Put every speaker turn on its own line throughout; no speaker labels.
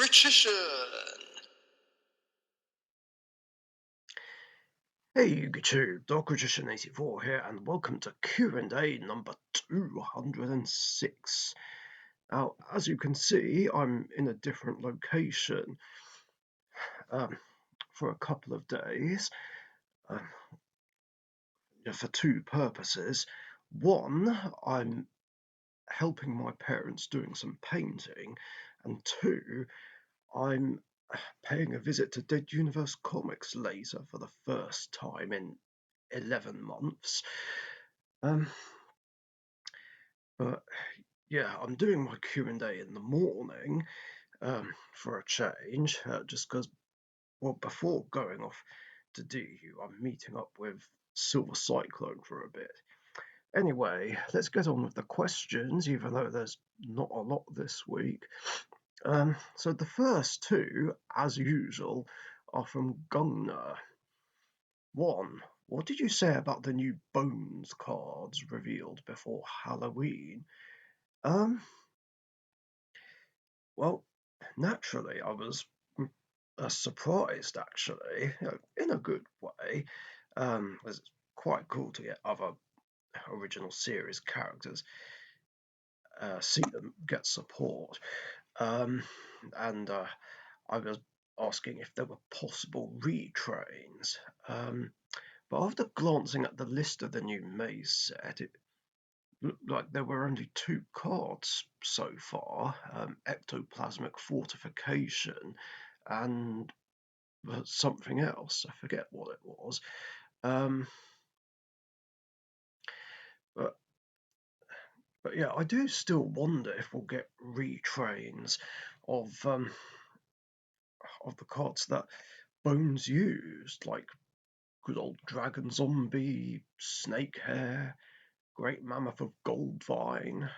Richician.
Hey YouTube, Richician84 here, and welcome to Q&A number 206. Now, as you can see, I'm in a different location for a couple of days for two purposes. One, I'm helping my parents doing some painting, and two, I'm paying a visit to Dead Universe Comics later for the first time in 11 months. But yeah, I'm doing my Q&A in the morning for a change, just because, well, before going off to DU, I'm meeting up with Silver Cyclone for a bit. Anyway, let's get on with the questions, even though there's not a lot this week. So the first two, as usual, are from Gunnar. One, what did you say about the new Bones cards revealed before Halloween? Well, naturally, I was surprised, actually, in a good way. It's quite cool to get other original series characters, see them get support. And I was asking if there were possible retrains. But after glancing at the list of the new Maze set, it looked like there were only two cards so far, Ectoplasmic Fortification and something else. I forget what it was. But yeah, I do still wonder if we'll get retrains of the cards that Bones used, like good old Dragon Zombie, Snake Hair, Great Mammoth of Goldvine,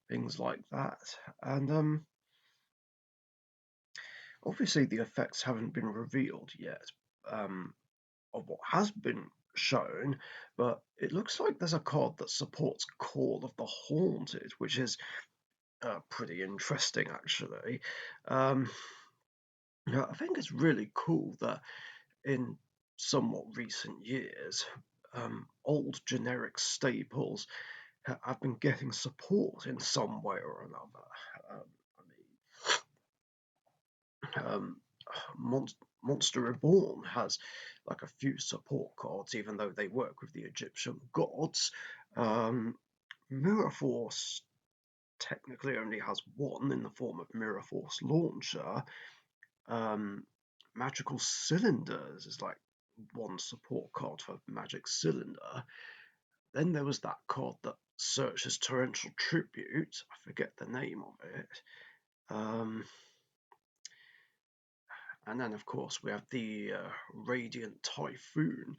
things like that. And obviously the effects haven't been revealed yet of what has been shown, but it looks like there's a card that supports Call of the Haunted, which is pretty interesting, actually. I think it's really cool that in somewhat recent years, old generic staples have been getting support in some way or another. Monster Reborn has like a few support cards, even though they work with the Egyptian gods. Mirror Force technically only has one in the form of Mirror Force Launcher. Magical Cylinders is like one support card for Magic Cylinder. Then there was that card that searches Torrential Tribute. I forget the name of it. And then, of course, we have the Radiant Typhoon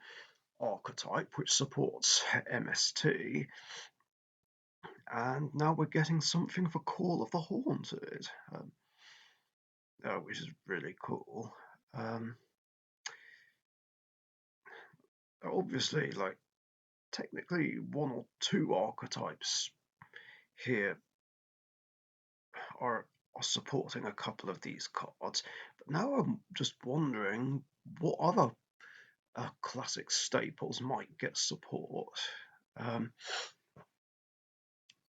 archetype, which supports MST. And now we're getting something for Call of the Haunted, which is really cool. Obviously, like, technically one or two archetypes here are supporting a couple of these cards. But now I'm just wondering what other classic staples might get support.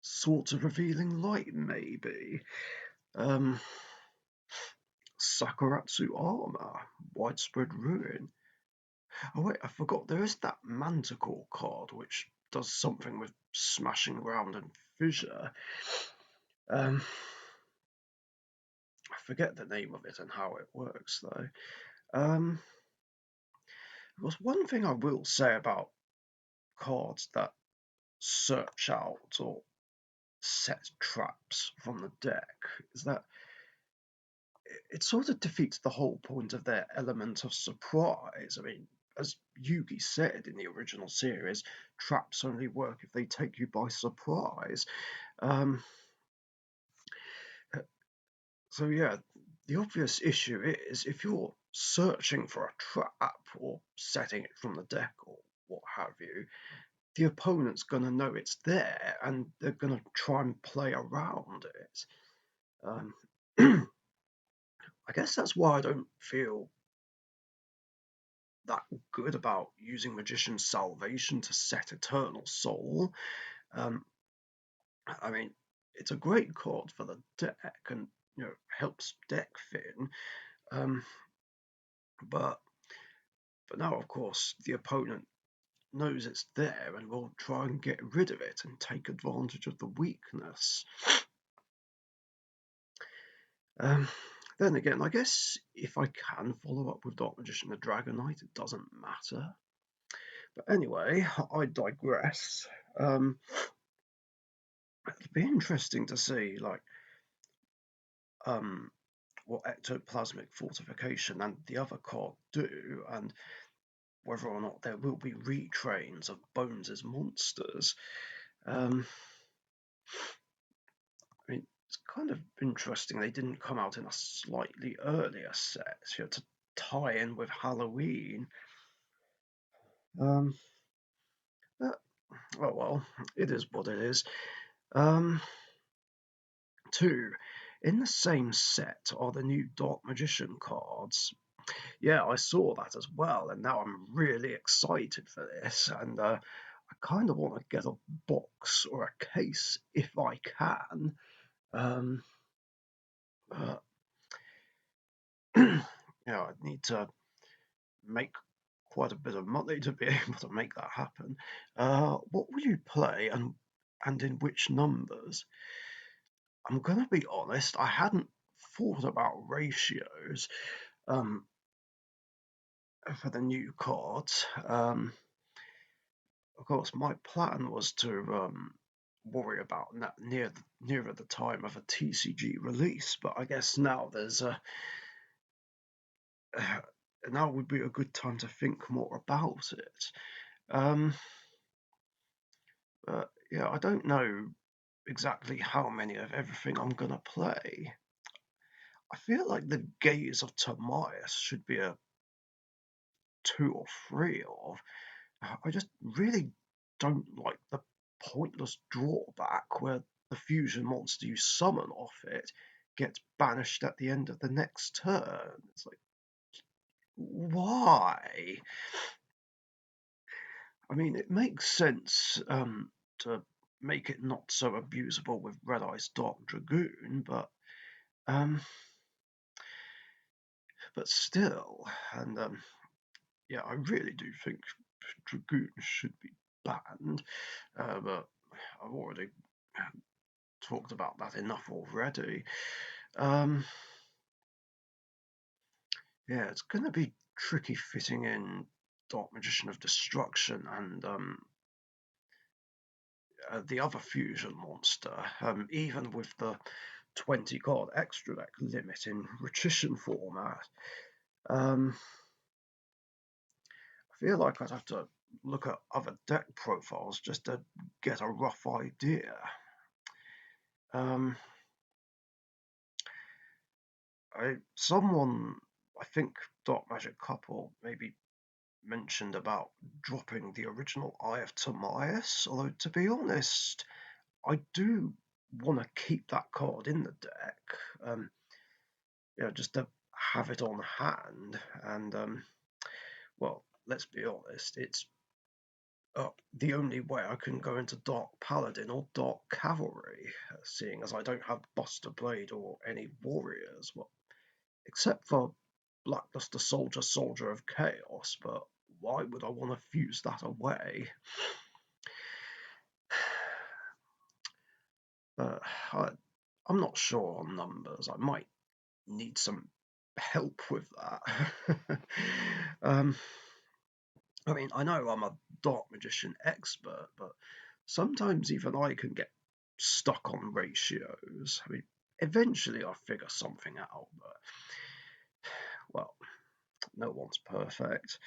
Swords of Revealing Light, maybe. Sakuratsu Armor, Widespread Ruin. Oh wait, I forgot, there is that Manticore card which does something with smashing around and fissure. I forget the name of it and how it works though. There's one thing I will say about cards that search out or set traps from the deck is that it sort of defeats the whole point of their element of surprise. I mean, as Yugi said in the original series, traps only work if they take you by surprise. So yeah, the obvious issue is if you're searching for a trap or setting it from the deck or what have you, the opponent's going to know it's there and they're going to try and play around it. I guess that's why I don't feel that good about using Magician's Salvation to set Eternal Soul. Um, I mean, it's a great card for the deck and helps deck fin. Um, but now, of course, the opponent knows it's there and will try and get rid of it and take advantage of the weakness. Um, then again, I guess if I can follow up with Dark Magician the Dragon Knight, it doesn't matter. But anyway, I digress. It'd be interesting to see, like, what ectoplasmic fortification and the other card do, and whether or not there will be retrains of Bones' monsters. I mean, it's kind of interesting they didn't come out in a slightly earlier set, to tie in with Halloween. Um, but, oh well, it is what it is. Um, 2. In the same set are the new Dark Magician cards. Yeah, I saw that as well, and now I'm really excited for this, and I kind of want to get a box or a case if I can. But I need to make quite a bit of money to be able to make that happen. What will you play, and in which numbers? I'm gonna be honest, I hadn't thought about ratios for the new cards. Of course, my plan was to worry about that nearer the time of a TCG release, but I guess now there's a now would be a good time to think more about it. But yeah, I don't know exactly how many of everything I'm gonna play. I feel like the Gaze of Timaeus should be a 2 or 3 of. I just really don't like the pointless drawback where the fusion monster you summon off it gets banished at the end of the next turn. It's like, why? I mean, it makes sense to make it not so abusable with Red Eye's Dark Dragoon, um, but still, and yeah, I really do think Dragoon should be banned, but I've already talked about that enough already. Um, yeah, it's going to be tricky fitting in Dark Magician of Destruction and the other fusion monster, even with the 20 card extra deck limit in Richician format. I feel like I'd have to look at other deck profiles just to get a rough idea. Um, Someone, I think Dark Magic Couple, maybe mentioned about dropping the original Eye of Timaeus, although to be honest, I do want to keep that card in the deck, just to have it on hand. And well, let's be honest, it's the only way I can go into Dark Paladin or Dark Cavalry, seeing as I don't have Buster Blade or any warriors. Well, except for Blackluster Soldier, Soldier of Chaos, but why would I want to fuse that away? But I'm not sure on numbers. I might need some help with that. I mean, I know I'm a Dark Magician expert, but sometimes even I can get stuck on ratios. I mean, eventually I'll figure something out, but well, no one's perfect.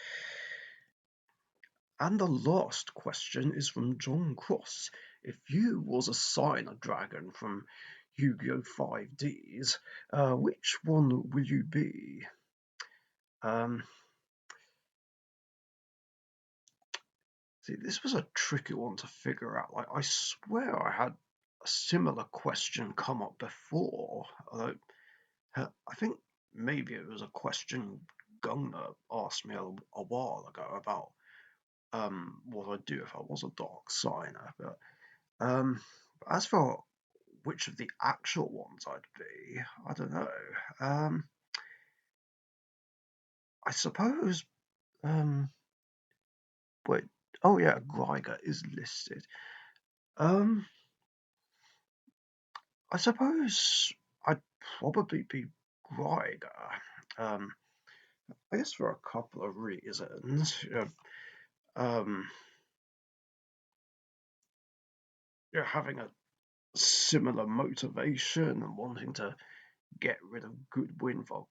And the last question is from John Cross. If you was assign a dragon from Yu-Gi-Oh! 5Ds, which one will you be? See, this was a tricky one to figure out. Like, I swear I had a similar question come up before, although I think maybe it was a question Gunnar asked me a while ago about what I'd do if I was a dark signer. But as for which of the actual ones I'd be, I don't know. Um, I suppose. Um, wait. Oh yeah, Greiger is listed. Um, I suppose I'd probably be Greiger. Um, I guess for a couple of reasons. Um, having a similar motivation and wanting to get rid of Goodwin for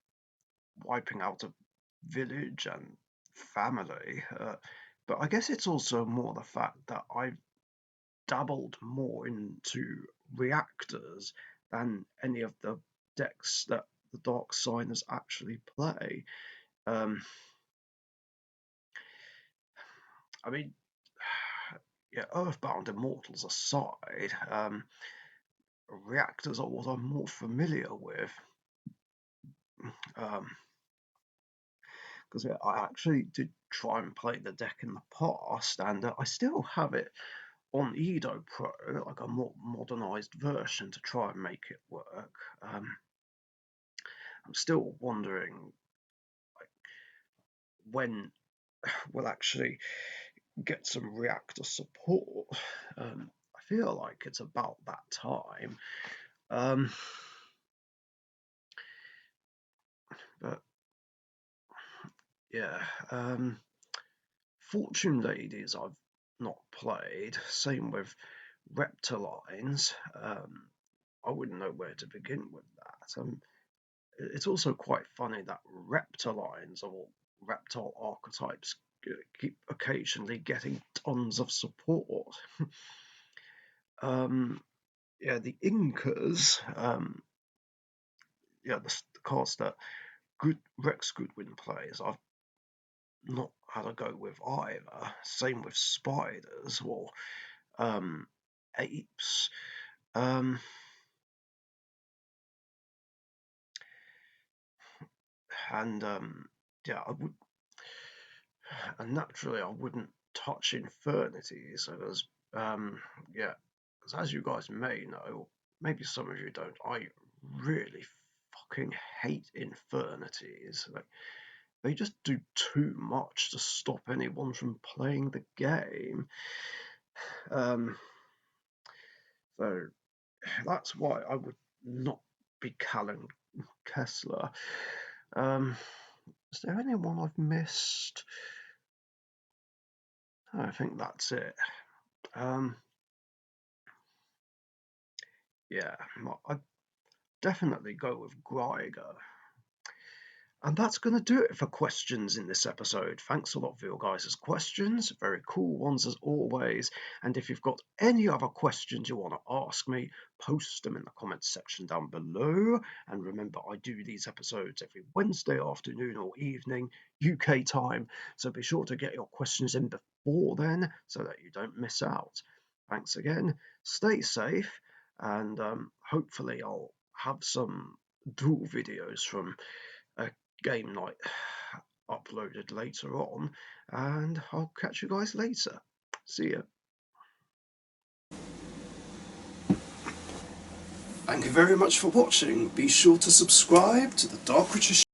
wiping out a village and family. But I guess it's also more the fact that I've dabbled more into reactors than any of the decks that the Dark Signers actually play. Um, I mean, yeah, Earthbound Immortals aside, reactors are what I'm more familiar with. Because I actually did try and play the deck in the past, and I still have it on Edo Pro, like a more modernized version to try and make it work. I'm still wondering when we'll actually get some reactor support. I feel like it's about that time. Um, but yeah, Fortune Ladies I've not played. Same with Reptilines. I wouldn't know where to begin with that. It's also quite funny that Reptilines or reptile archetypes keep occasionally getting tons of support. Yeah, the Incas, yeah, the cards that Rex Goodwin plays, I've not had a go with either. Same with spiders or apes. Um, and yeah, I would, and naturally I wouldn't touch Infernities as yeah, because as you guys may know, maybe some of you don't, I really fucking hate Infernities. Like, they just do too much to stop anyone from playing the game. Um, so that's why I would not be Callum Kessler. Is there anyone I've missed? I think that's it. Yeah, I'd definitely go with Greiger. And that's going to do it for questions in this episode. Thanks a lot for your guys' questions. Very cool ones as always. And if you've got any other questions you want to ask me, post them in the comments section down below. And remember, I do these episodes every Wednesday afternoon or evening, UK time. So be sure to get your questions in before then so that you don't miss out. Thanks again. Stay safe. And hopefully I'll have some dual videos from a game night uploaded later on, and I'll catch you guys later. See ya. Thank you very much for watching. Be sure to subscribe to the Richician.